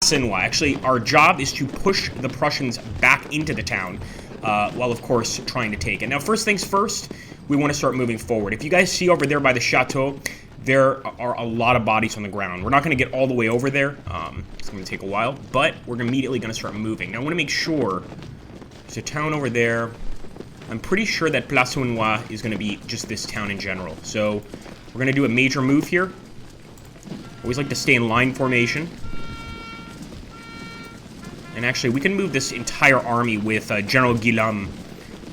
Sinwa. Actually, our job is to push the Prussians back into the town, while, of course, trying to take it. Now, first things first, we want to start moving forward. If you guys see over there by the chateau, there are a lot of bodies on the ground. We're not going to get all the way over there. It's going to take a while, but we're immediately going to start moving. Now, I want to make sure there's a town over there. I'm pretty sure that Place Unwa is going to be just this town in general. So we're going to do a major move here. Always like to stay in line formation. And actually, we can move this entire army with General Guillaume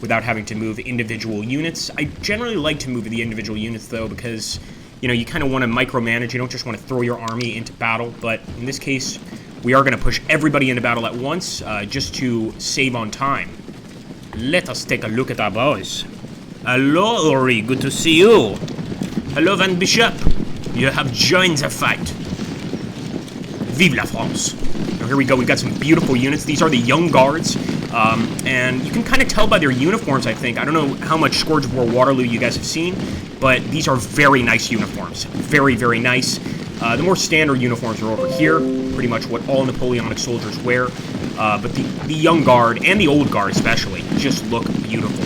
without having to move individual units. I generally like to move the individual units, though, because, you know, you kind of want to micromanage. You don't just want to throw your army into battle. But in this case, we are going to push everybody into battle at once, just to save on time. Let us take a look at our boys. Hello, Ori. Good to see you. Hello, Van Bishop. You have joined the fight. Vive la France. Now, here we go. We've got some beautiful units. These are the Young Guards. And you can kind of tell by their uniforms, I think. I don't know how much Scourge of War-Waterloo you guys have seen, but these are very nice uniforms. Very, very nice. The more standard uniforms are over here. Pretty much what all Napoleonic soldiers wear. But the Young Guard, and the Old Guard especially, just look beautiful.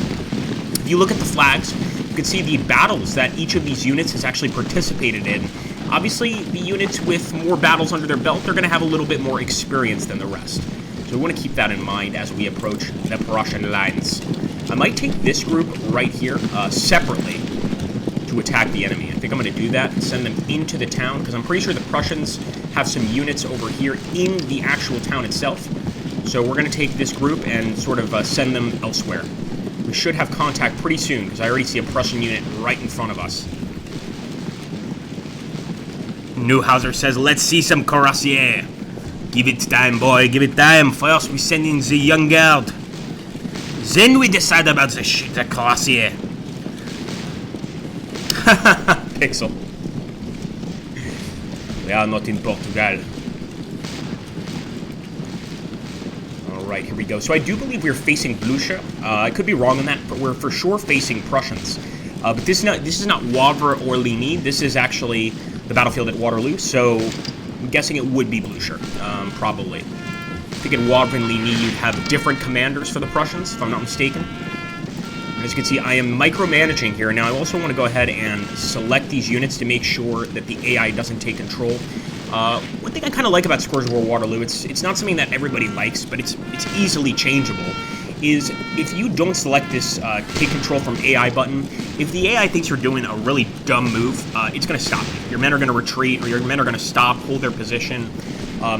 If you look at the flags, you can see the battles that each of these units has actually participated in. Obviously, the units with more battles under their belt, they're going to have a little bit more experience than the rest. So we want to keep that in mind as we approach the Prussian lines. I might take this group right here separately to attack the enemy. I think I'm going to do that and send them into the town, because I'm pretty sure the Prussians have some units over here in the actual town itself. So we're going to take this group and sort of send them elsewhere. We should have contact pretty soon, because I already see a Prussian unit right in front of us. Neuhauser says, let's see some cuirassiers. Give it time, boy, give it time. First, we send in the Young Guard. Then we decide about the cuirassier. Pixel. They are not in Portugal. Alright, here we go. So I do believe we're facing Blucher. I could be wrong on that, but we're for sure facing Prussians. But this is not Wavre or Ligny. This is actually the battlefield at Waterloo, so I'm guessing it would be Blucher, probably. I think in Wavre and Ligny you'd have different commanders for the Prussians, if I'm not mistaken. As you can see, I am micromanaging here. Now, I also want to go ahead and select these units to make sure that the AI doesn't take control. One thing I kind of like about Scourge of War-Waterloo, it's not something that everybody likes, but it's easily changeable, is if you don't select this take control from AI button, if the AI thinks you're doing a really dumb move, it's going to stop you. Your men are going to retreat, or your men are going to stop, hold their position.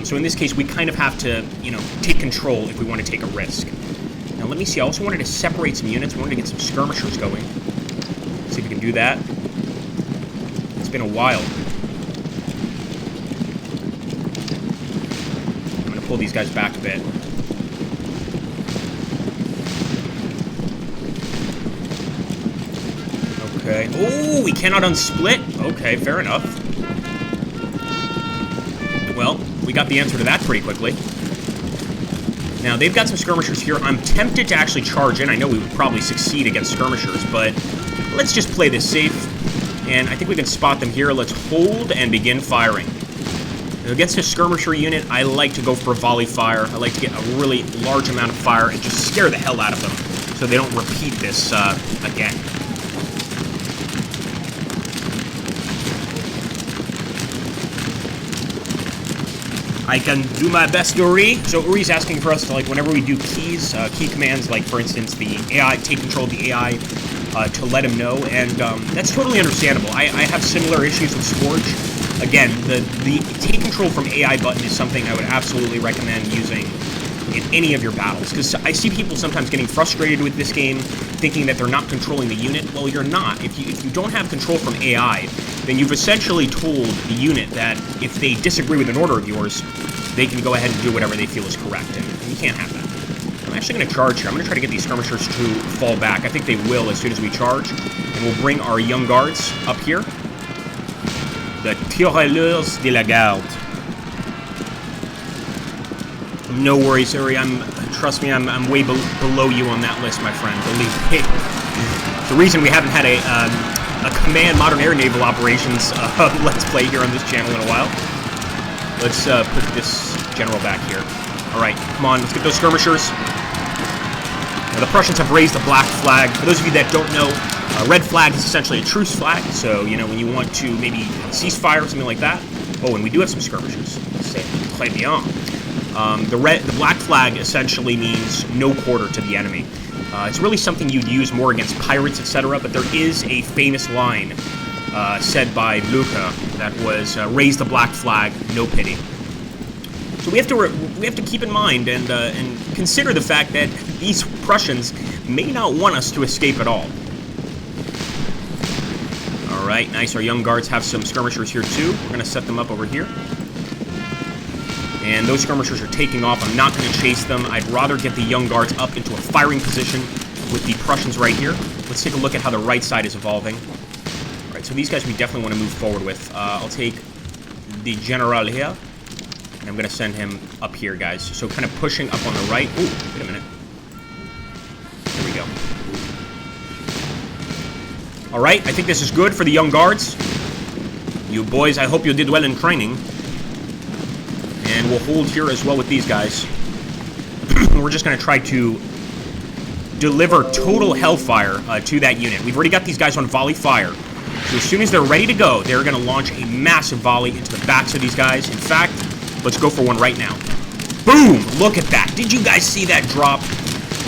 So in this case, we kind of have to, you know, take control if we want to take a risk. Now, let me see. I also wanted to separate some units. I wanted to get some skirmishers going. Let's see if we can do that. It's been a while. I'm going to pull these guys back a bit. Okay. Oh, we cannot unsplit? Okay, fair enough. Well, we got the answer to that pretty quickly. Now, they've got some skirmishers here. I'm tempted to actually charge in. I know we would probably succeed against skirmishers, but let's just play this safe. And I think we can spot them here. Let's hold and begin firing. Now, against a skirmisher unit, I like to go for volley fire. I like to get a really large amount of fire and just scare the hell out of them so they don't repeat this again. I can do my best, Uri. So Uri's asking for us to, like, whenever we do keys, key commands, like, for instance, the AI, take control of the AI, to let him know, and that's totally understandable. I have similar issues with Scourge. Again, the take control from AI button is something I would absolutely recommend using in any of your battles, because I see people sometimes getting frustrated with this game, thinking that they're not controlling the unit. Well, you're not. If you don't have control from AI, then you've essentially told the unit that if they disagree with an order of yours, they can go ahead and do whatever they feel is correct, and you can't have that. I'm actually going to charge here. I'm going to try to get these skirmishers to fall back. I think they will as soon as we charge, and we'll bring our Young Guards up here. The Tirailleurs de la Garde. No worries, Uri. Trust me, I'm way below you on that list, my friend. Believe me. The reason we haven't had a Command Modern Air Naval Operations Let's Play here on this channel in a while. Let's put this general back here. All right, come on, let's get those skirmishers. Now, the Prussians have raised the black flag. For those of you that don't know, a red flag is essentially a truce flag. So, you know, when you want to maybe ceasefire or something like that. Oh, and we do have some skirmishers. C'est très bien. The black flag essentially means no quarter to the enemy. It's really something you'd use more against pirates, etc. But there is a famous line said by Luca that was raise the black flag, no pity. So we have to keep in mind and consider the fact that these Prussians may not want us to escape at all. All right, nice. Our young guards have some skirmishers here too. We're going to set them up over here. And those skirmishers are taking off. I'm not going to chase them. I'd rather get the young guards up into a firing position with the Prussians right here. Let's take a look at how the right side is evolving. All right, so these guys we definitely want to move forward with. I'll take the general here. And I'm going to send him up here, guys. So kind of pushing up on the right. Ooh, wait a minute. There we go. All right, I think this is good for the young guards. You boys, I hope you did well in training. And we'll hold here as well with these guys. We're just going to try to deliver total hellfire to that unit. We've already got these guys on volley fire. So as soon as they're ready to go, they're going to launch a massive volley into the backs of these guys. In fact, let's go for one right now. Boom! Look at that. Did you guys see that drop?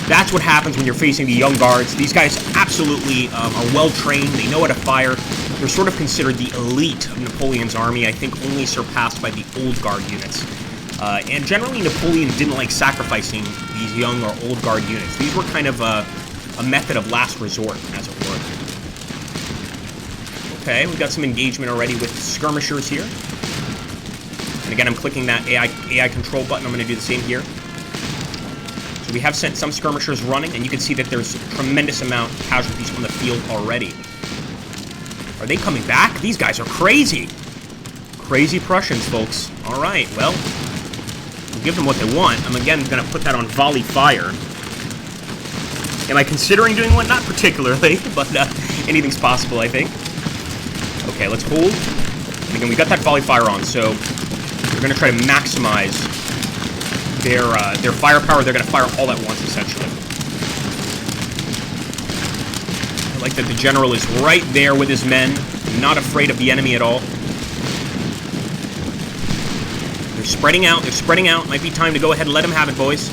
That's what happens when you're facing the young guards. These guys absolutely are well-trained. They know how to fire. They're sort of considered the elite of Napoleon's army, I think only surpassed by the old guard units. And generally, Napoleon didn't like sacrificing these young or old guard units. These were kind of a method of last resort, as it were. Okay, we've got some engagement already with skirmishers here. And again, I'm clicking that AI control button. I'm going to do the same here. So we have sent some skirmishers running, and you can see that there's a tremendous amount of casualties on the field already. Are they coming back? These guys are crazy. Crazy Prussians, folks. All right, well, we'll give them what they want. I'm, again, going to put that on volley fire. Am I considering doing one? Not particularly, but anything's possible, I think. Okay, let's hold. And again, we got that volley fire on, so we're going to try to maximize their firepower. They're going to fire all at once, essentially. I like that the general is right there with his men, not afraid of the enemy at all. They're spreading out. They're spreading out. Might be time to go ahead and let them have it, boys.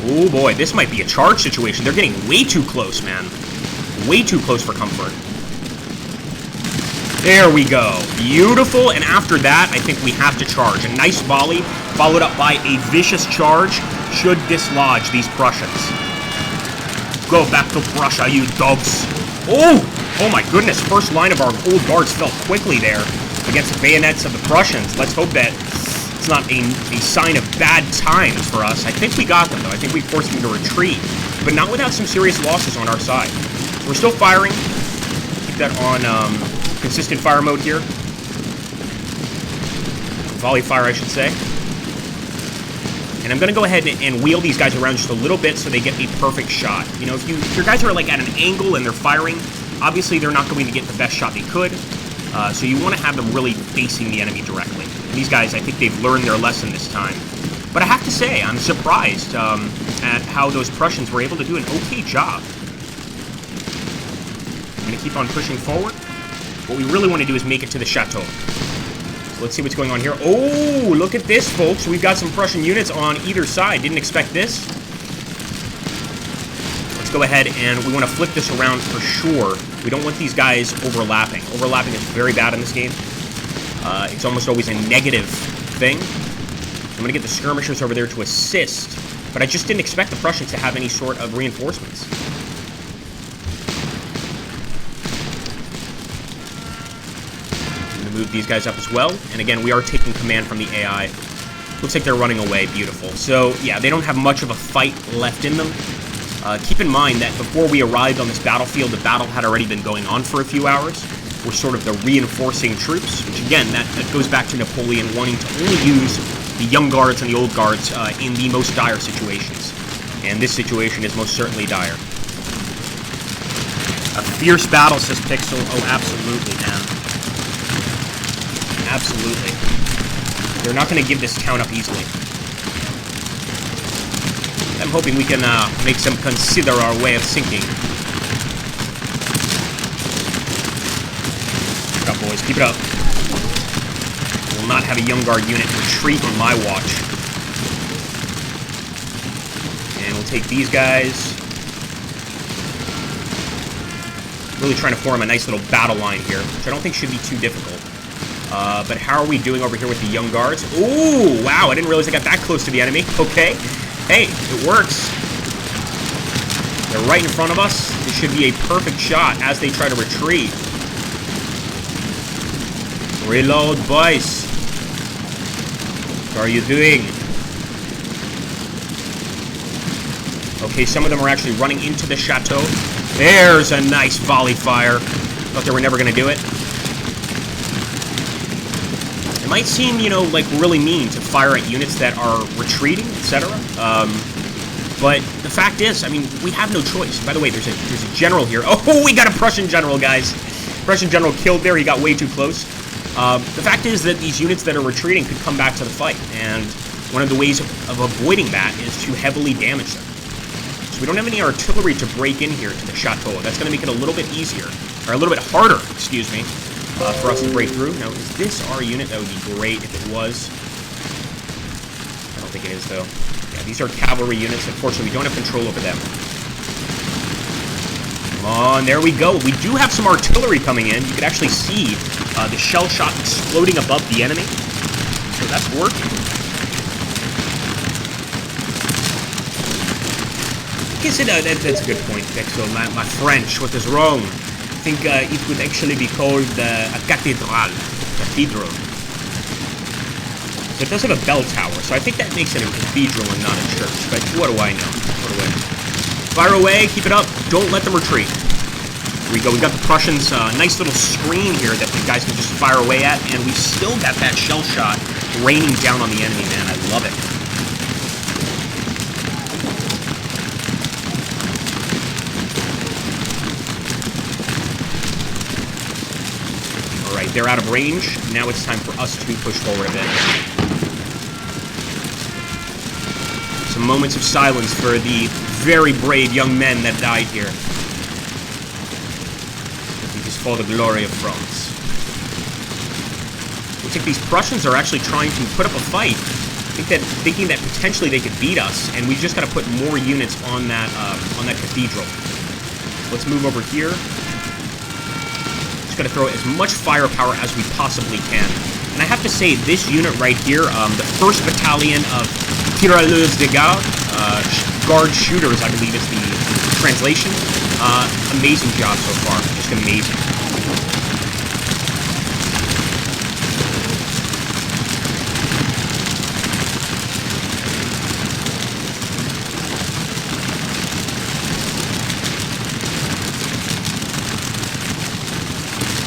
Oh, boy. This might be a charge situation. They're getting way too close, man. Way too close for comfort. There we go. Beautiful. And after that, I think we have to charge. A nice volley, followed up by a vicious charge, should dislodge these Prussians. Go back to Prussia, you dogs. Oh! Oh my goodness. First line of our old guards fell quickly there against the bayonets of the Prussians. Let's hope that it's not a sign of bad times for us. I think we got them, though. I think we forced them to retreat, but not without some serious losses on our side. We're still firing. Keep that on consistent fire mode here. Volley fire, I should say. And I'm going to go ahead and wheel these guys around just a little bit so they get a perfect shot. You know, if your guys are like at an angle and they're firing, obviously they're not going to get the best shot they could. So you want to have them really facing the enemy directly. And these guys, I think they've learned their lesson this time. But I have to say, I'm surprised at how those Prussians were able to do an okay job. I'm going to keep on pushing forward. What we really want to do is make it to the chateau. So let's see what's going on here. Oh, look at this, folks. We've got some Prussian units on either side. Didn't expect this. Let's go ahead and we want to flip this around for sure. We don't want these guys overlapping. Overlapping is very bad in this game. It's almost always a negative thing. I'm going to get the skirmishers over there to assist, but I just didn't expect the Prussians to have any sort of reinforcements. Move these guys up as well, and again, we are taking command from the AI. Looks like they're running away. Beautiful. So, yeah, they don't have much of a fight left in them. Keep in mind that before we arrived on this battlefield, the battle had already been going on for a few hours. We're sort of the reinforcing troops, which, again, that goes back to Napoleon wanting to only use the young guards and the old guards in the most dire situations. And this situation is most certainly dire. A fierce battle, says Pixel. Oh, absolutely, man. Absolutely. They're not going to give this count up easily. I'm hoping we can make them consider our way of sinking. Keep it up, boys. Keep it up. We'll not have a Young Guard unit retreat on my watch. And we'll take these guys. Really trying to form a nice little battle line here, which I don't think should be too difficult. But how are we doing over here with the Young Guards? Ooh, wow, I didn't realize I got that close to the enemy. Okay. Hey, it works. They're right in front of us. This should be a perfect shot as they try to retreat. Reload, boys. What are you doing? Okay, some of them are actually running into the chateau. There's a nice volley fire. Thought they were never going to do it. It might seem, you know, like really mean to fire at units that are retreating, etc. But the fact is, I mean, we have no choice. By the way, there's a general here. Oh, we got a Prussian general, guys. Prussian general killed there. He got way too close. The fact is that these units that are retreating could come back to the fight, and one of the ways of avoiding that is to heavily damage them. So we don't have any artillery to break in here to the chateau. That's going to make it a little bit easier, or a little bit harder, excuse me, for us to break through. Now, is this our unit? That would be great if it was. I don't think it is, though. Yeah, these are cavalry units. Unfortunately, we don't have control over them. Come on, there we go. We do have some artillery coming in. You can actually see the shell shot exploding above the enemy. So that's working. That's a good point, Texo. My French, what is wrong? I think it would actually be called a cathedral. So it does have a bell tower, so I think that makes it a cathedral and not a church. But what do I know? What do I know? Fire away, keep it up. Don't let them retreat. Here we go. We got the Prussians' nice little screen here that the guys can just fire away at, and we still got that shell shot raining down on the enemy, man. I love it. All right, they're out of range. Now it's time for us to push forward a bit. Some moments of silence for the very brave young men that died here. It is for the glory of France. Looks like these Prussians are actually trying to put up a fight. Thinking that potentially they could beat us, and we just got to put more units on that cathedral. Let's move over here. Just got to throw as much firepower as we possibly can. And I have to say, this unit right here, the 1st Battalion of Tirailleurs de Garde, Guard Shooters, I believe is the translation. Amazing job so far. Just amazing.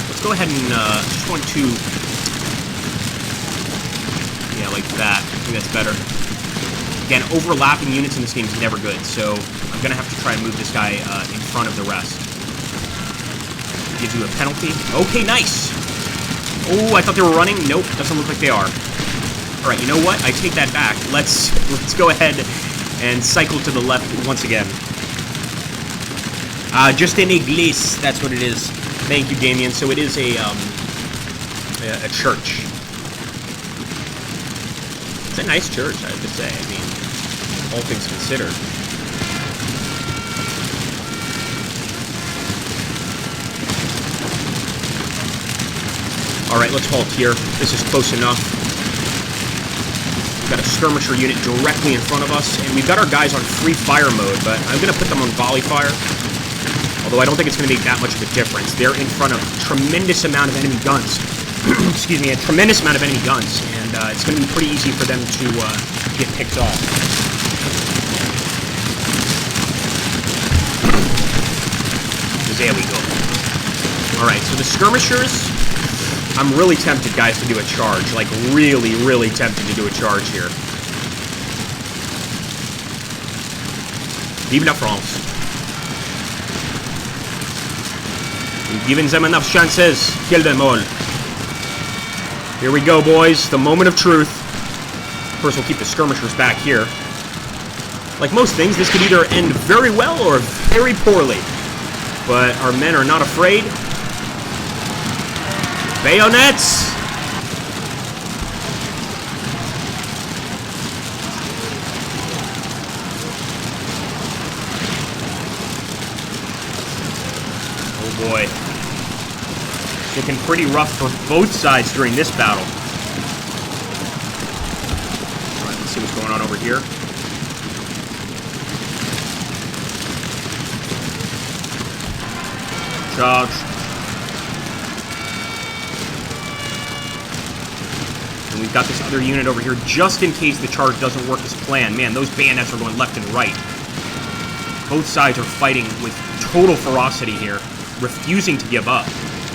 Let's go ahead and just want to... Yeah, like that. I think that's better. Again, overlapping units in this game is never good, so I'm going to have to try and move this guy in front of the rest. Gives you a penalty. Okay, nice! Oh, I thought they were running. Nope, doesn't look like they are. Alright, you know what? I take that back. Let's go ahead and cycle to the left once again. Just an église, that's what it is. Thank you, Damien. So it is a church. It's a nice church, I have to say. I mean, all things considered. Alright, let's halt here. This is close enough. We've got a skirmisher unit directly in front of us, and we've got our guys on free fire mode, but I'm going to put them on volley fire. Although I don't think it's going to make that much of a difference. They're in front of a tremendous amount of enemy guns. Excuse me, a tremendous amount of enemy guns, and it's going to be pretty easy for them to get picked off. There we go. Alright, so the skirmishers, I'm really tempted, guys, to do a charge. Like, really, really tempted to do a charge here. Vive la France. We've given them enough chances. Kill them all. Here we go, boys. The moment of truth. course, we'll keep the skirmishers back here. Like most things, this could either end very well or very poorly. But our men are not afraid. Bayonets! Oh boy. Looking pretty rough for both sides during this battle. Alright, let's see what's going on over here. Charge. And we've got this other unit over here just in case the charge doesn't work as planned. Man, those bayonets are going left and right. Both sides are fighting with total ferocity here, refusing to give up.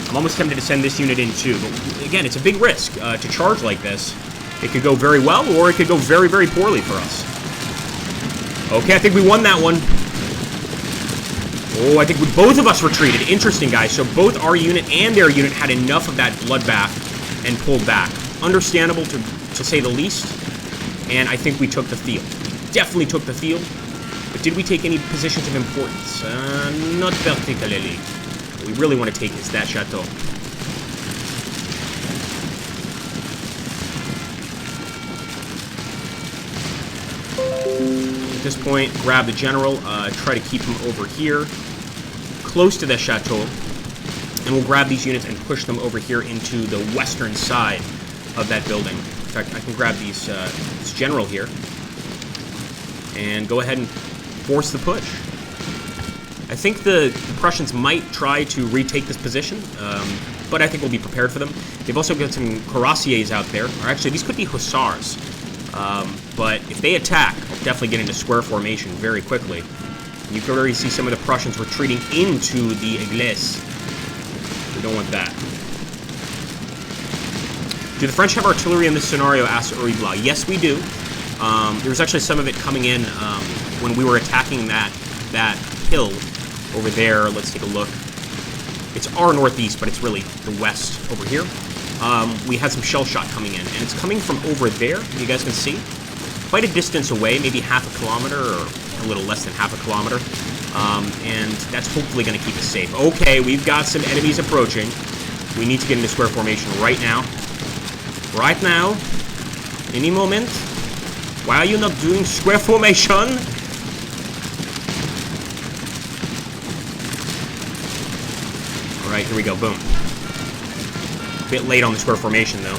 I'm almost tempted to send this unit in too, but again, it's a big risk to charge like this. It could go very well, or it could go very, very poorly for us. Okay, I think we won that one. Oh, I think both of us retreated. Interesting, guys. So both our unit and their unit had enough of that bloodbath and pulled back. Understandable, to say the least. And I think we took the field. We definitely took the field. But did we take any positions of importance? Not particularly. What we really want to take is that chateau. At this point, grab the general. Try to keep him over here, close to the chateau, and we'll grab these units and push them over here into the western side of that building. In fact, I can grab this general here and go ahead and force the push. I think the Prussians might try to retake this position, but I think we'll be prepared for them. They've also got some cuirassiers out there, or actually these could be hussars. But if they attack, I'll definitely get into square formation very quickly. You can already see some of the Prussians retreating into the Église. We don't want that. Do the French have artillery in this scenario? Asks Uribla. Yes, we do. There was actually some of it coming in when we were attacking that hill over there. Let's take a look. It's our northeast, but it's really the west over here. We had some shell shot coming in, and it's coming from over there. You guys can see. Quite a distance away, maybe half a kilometer, or a little less than half a kilometer. And that's hopefully going to keep us safe. Okay, we've got some enemies approaching. We need to get into square formation right now. Right now. Any moment. Why are you not doing square formation? Alright, here we go. Boom. A bit late on the square formation, though.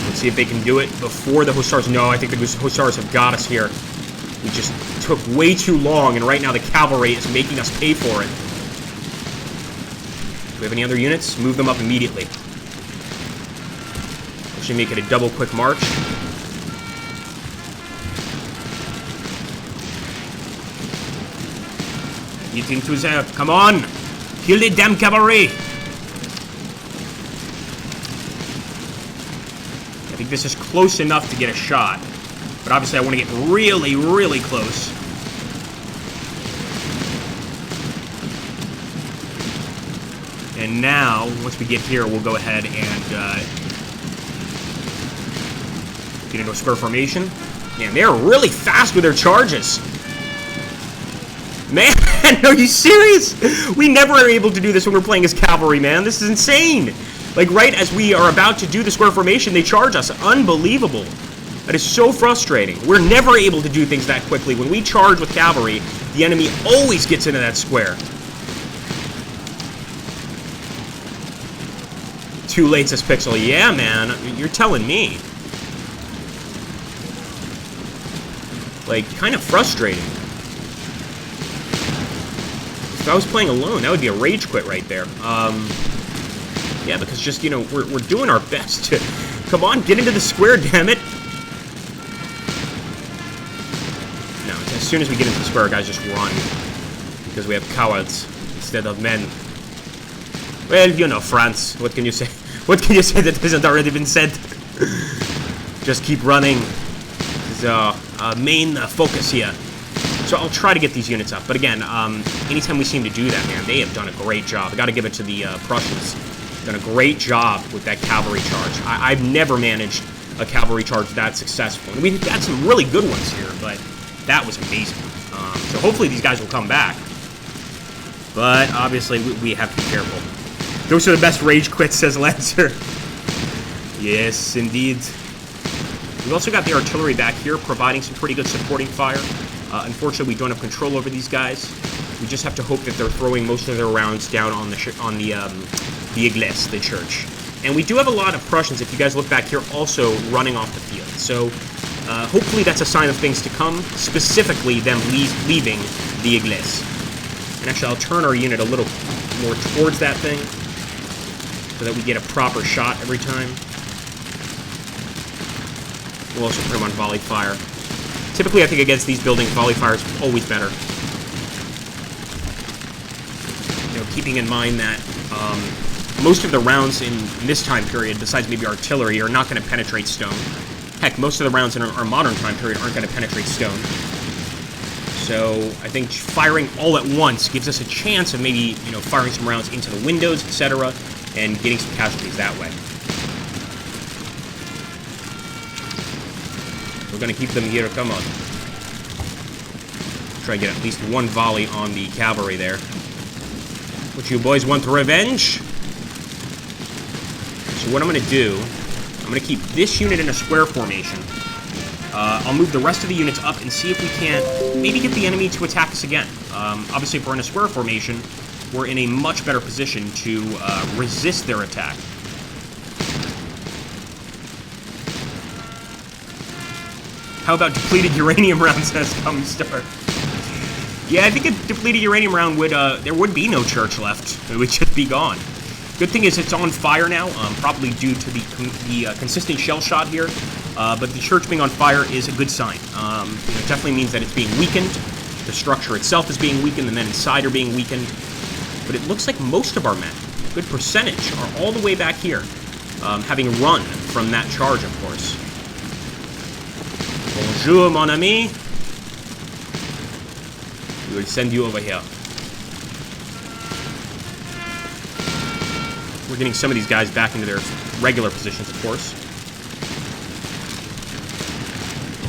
Let's see if they can do it before the Hussars. No, I think the Hussars have got us here. We just took way too long, and right now the cavalry is making us pay for it. Do we have any other units? Move them up immediately. Actually make it a double quick march. Get into there. Come on! Kill the damn cavalry! I think this is close enough to get a shot. But obviously I want to get really, really close. And now, once we get here, we'll go ahead and get into a square formation. Man, they're really fast with their charges. Man, are you serious? We never are able to do this when we're playing as cavalry, man. This is insane. Like, right as we are about to do the square formation, they charge us. Unbelievable. That is so frustrating. We're never able to do things that quickly. When we charge with cavalry, the enemy always gets into that square. Too late, says Pixel. Yeah, man. You're telling me. Like, kind of frustrating. If I was playing alone, that would be a rage quit right there. Yeah, because just, you know, we're doing our best to... Come on, get into the square, damn it! No, as soon as we get into the square, guys just run. Because we have cowards instead of men. Well, you know, France. What can you say? What can you say that hasn't already been said? Just keep running. This is our main focus here. So I'll try to get these units up. But again, anytime we seem to do that, man, they have done a great job. I got to give it to the Prussians. Done a great job with that cavalry charge. I've never managed a cavalry charge that successful. And we've got some really good ones here, but that was amazing. So hopefully these guys will come back. But obviously we have to be careful. Those are the best rage quits, says Lancer. Yes, indeed. We've also got the artillery back here providing some pretty good supporting fire. Unfortunately, we don't have control over these guys. We just have to hope that they're throwing most of their rounds down on the Iglesia, the church. And we do have a lot of Prussians, if you guys look back here, also running off the field. So hopefully that's a sign of things to come, specifically them leaving the Iglesia. And actually, I'll turn our unit a little more towards that thing so that we get a proper shot every time. We'll also put them on volley fire. Typically, I think against these buildings, volley fire is always better. You know, keeping in mind that most of the rounds in this time period, besides maybe artillery, are not going to penetrate stone. Heck, most of the rounds in our modern time period aren't going to penetrate stone. So I think firing all at once gives us a chance of maybe, you know, firing some rounds into the windows, etc., and getting some casualties that way. We're going to keep them here. Come on. Try to get at least one volley on the cavalry there. What, you boys want revenge? So what I'm going to do, I'm going to keep this unit in a square formation. I'll move the rest of the units up and see if we can't maybe get the enemy to attack us again. Obviously, if we're in a square formation, we're in a much better position to resist their attack. How about depleted uranium rounds, says Star? Yeah, I think a depleted uranium round would, there would be no church left. It would just be gone. Good thing is it's on fire now, probably due to the consistent shell shot here. But the church being on fire is a good sign. It definitely means that it's being weakened. The structure itself is being weakened. The men inside are being weakened. But it looks like most of our men, a good percentage, are all the way back here, having run from that charge, of course. Bonjour, mon ami. We will send you over here. We're getting some of these guys back into their regular positions, of course.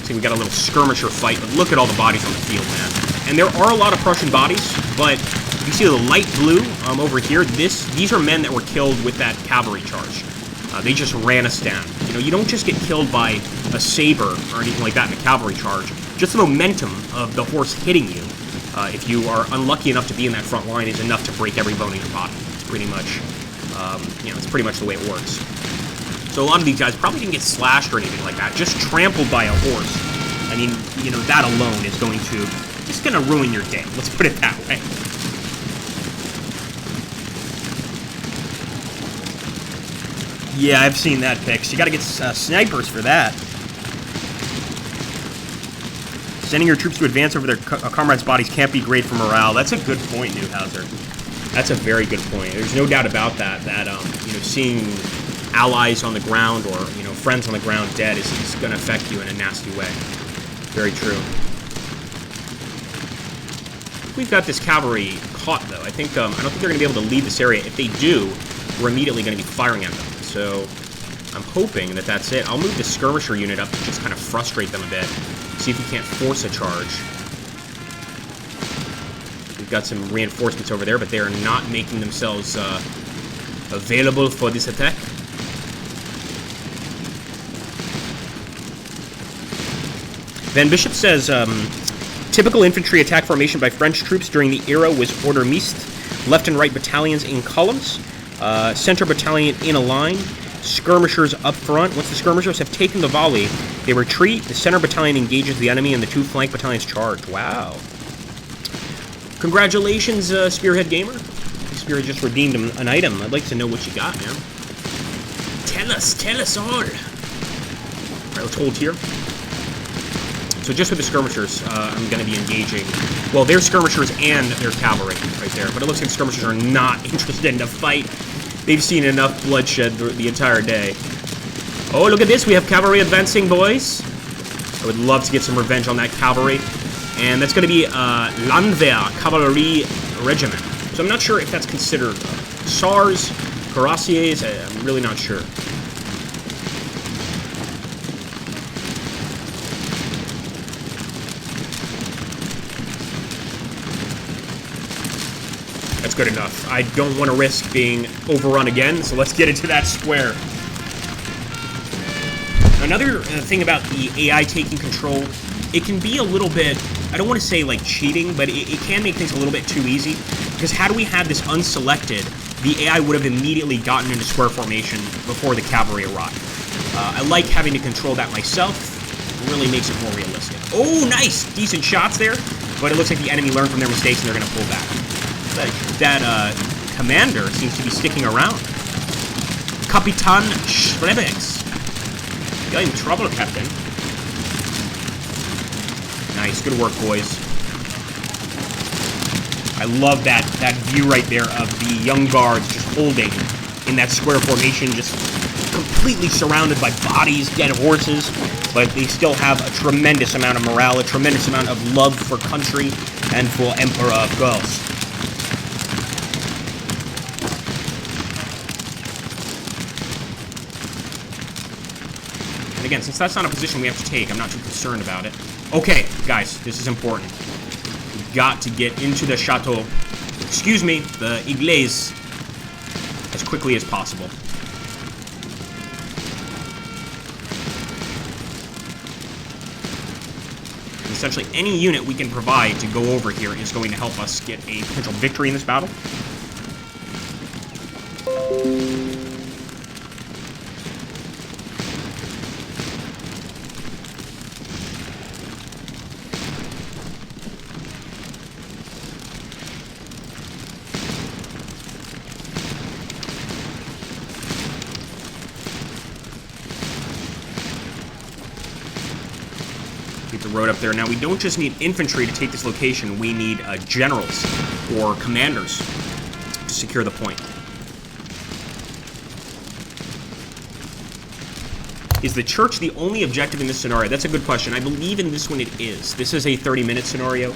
See, we got a little skirmisher fight, but look at all the bodies on the field, man. And there are a lot of Prussian bodies, but you see the light blue over here? These are men that were killed with that cavalry charge. They just ran us down. You know, you don't just get killed by a saber or anything like that in a cavalry charge. Just the momentum of the horse hitting you, if you are unlucky enough to be in that front line, is enough to break every bone in your body. It's pretty much, it's pretty much the way it works. So a lot of these guys probably didn't get slashed or anything like that, just trampled by a horse. I mean, you know, that alone is just going to ruin your day. Let's put it that way. Yeah, I've seen that, Pix. You got to get snipers for that. Sending your troops to advance over their comrades' bodies can't be great for morale. That's a good point, Newhauser. That's a very good point. There's no doubt about that, you know, seeing allies on the ground or, you know, friends on the ground dead is going to affect you in a nasty way. Very true. We've got this cavalry caught, though. I don't think they're going to be able to leave this area. If they do, we're immediately going to be firing at them. So I'm hoping that that's it. I'll move the skirmisher unit up to just kind of frustrate them a bit. See if we can't force a charge. We've got some reinforcements over there, but they are not making themselves available for this attack. Van Bishop says, typical infantry attack formation by French troops during the era was ordre mixte, left and right battalions in columns, center battalion in a line, skirmishers up front. Once the skirmishers have taken the volley, they retreat, the center battalion engages the enemy, and the two flank battalions charge. Wow. Congratulations, Spearhead Gamer. Spearhead just redeemed an item. I'd like to know what you got, man. Tell us all. Alright, let's hold here. So just with the skirmishers, I'm going to be engaging, well, their skirmishers and their cavalry right there. But it looks like skirmishers are not interested in a fight. They've seen enough bloodshed the entire day. Oh, look at this. We have cavalry advancing, boys. I would love to get some revenge on that cavalry. And that's going to be Landwehr Cavalry Regiment. So I'm not sure if that's considered SARS Cuirassiers, I'm really not sure. That's good enough. I don't want to risk being overrun again, so let's get into that square. Another thing about the AI taking control, it can be a little bit, I don't want to say like cheating, but it can make things a little bit too easy. Because had we had this unselected, the AI would have immediately gotten into square formation before the cavalry arrived. I like having to control that myself. It really makes it more realistic. Oh, nice! Decent shots there, but it looks like the enemy learned from their mistakes and they're going to pull back. That commander seems to be sticking around. Kapitan Schrebex. You're in trouble, Captain. Nice, good work, boys. I love that view right there of the young guards just holding in that square formation, just completely surrounded by bodies, dead horses, but they still have a tremendous amount of morale, a tremendous amount of love for country and for Emperor, of course. And again, since that's not a position we have to take, I'm not too concerned about it. Okay, guys, this is important. We've got to get into the chateau, excuse me, the église, as quickly as possible. And essentially, any unit we can provide to go over here is going to help us get a potential victory in this battle. The road up there. Now, we don't just need infantry to take this location, we need generals or commanders to secure the point. Is the church the only objective in this scenario? That's a good question. I believe in this one it is. This is a 30-minute scenario.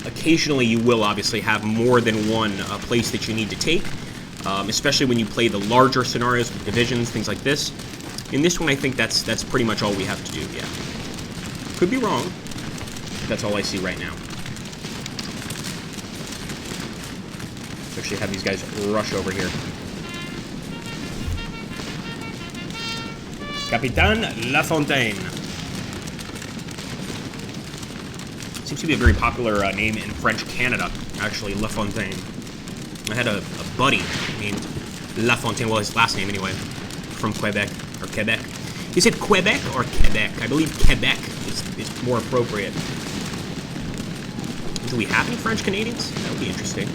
Occasionally you will obviously have more than one place that you need to take, especially when you play the larger scenarios with divisions, things like this. In this one, I think that's pretty much all we have to do, yeah. Could be wrong. That's all I see right now. Let's actually have these guys rush over here. Capitan Lafontaine. Seems to be a very popular name in French Canada, actually, Lafontaine. I had a buddy named Lafontaine, well, his last name anyway, from Quebec, or Quebec. Is it Quebec or Quebec? I believe Quebec is more appropriate. Do we have any French Canadians? That would be interesting.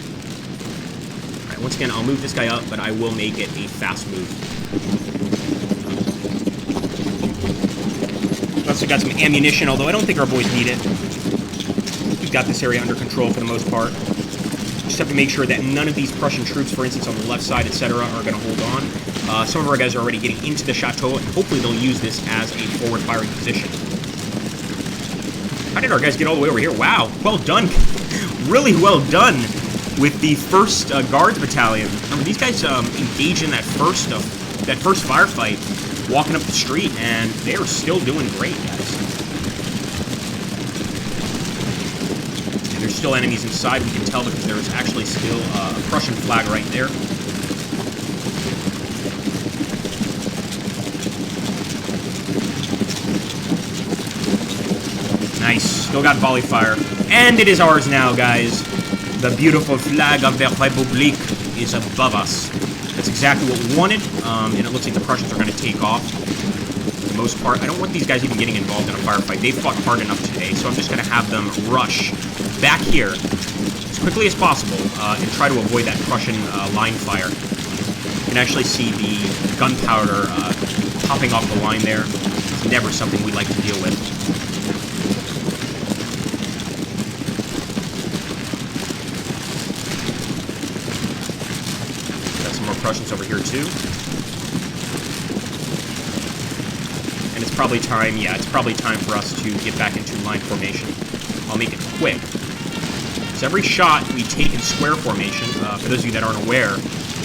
Alright, once again, I'll move this guy up, but I will make it a fast move. Also got some ammunition, although I don't think our boys need it. We've got this area under control for the most part. Just have to make sure that none of these Prussian troops, for instance, on the left side, etc., are going to hold on. Some of our guys are already getting into the chateau, and hopefully they'll use this as a forward-firing position. How did our guys get all the way over here? Wow, well done. Really well done with the 1st Guards Battalion. I mean, these guys engaged in that first firefight, walking up the street, and they are still doing great, guys. And there's still enemies inside, we can tell, because there's actually still a Prussian flag right there. Nice. Still got volley fire. And it is ours now, guys. The beautiful flag of the République is above us. That's exactly what we wanted. And it looks like the Prussians are going to take off for the most part. I don't want these guys even getting involved in a firefight. They fought hard enough today, so I'm just going to have them rush back here as quickly as possible and try to avoid that Prussian line fire. You can actually see the gunpowder popping off the line there. It's never something we like to deal with. Prussians over here too. And it's probably time, yeah, it's probably time for us to get back into line formation. I'll make it quick. So every shot we take in square formation, for those of you that aren't aware,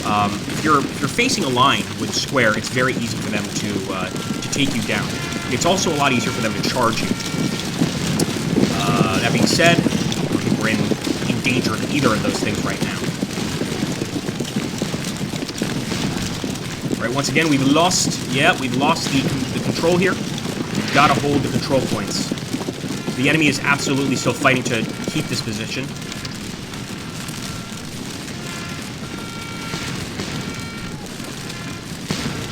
If you're facing a line with square, it's very easy for them to take you down. It's also a lot easier for them to charge you. That being said, I don't think we're in danger of either of those things right now. Right, once again, we've lost the control here. We've got to hold the control points. The enemy is absolutely still fighting to keep this position.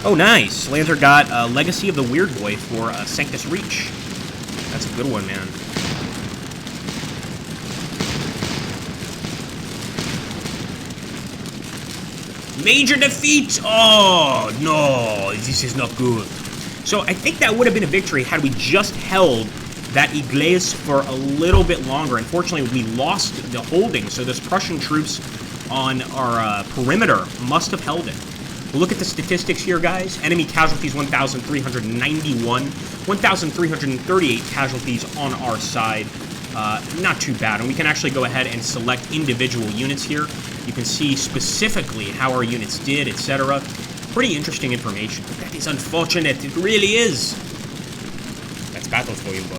Oh, nice. Lancer got Legacy of the Weird Boy for Sanctus Reach. That's a good one, man. Major defeat! Oh, no. This is not good. So I think that would have been a victory had we just held that Iglesia for a little bit longer. Unfortunately, we lost the holding, so those Prussian troops on our perimeter must have held it. Look at the statistics here, guys. Enemy casualties, 1,391. 1,338 casualties on our side. Not too bad. And we can actually go ahead and select individual units here. You can see specifically how our units did, etc. Pretty interesting information. But that is unfortunate. It really is. That's battle for you, boys.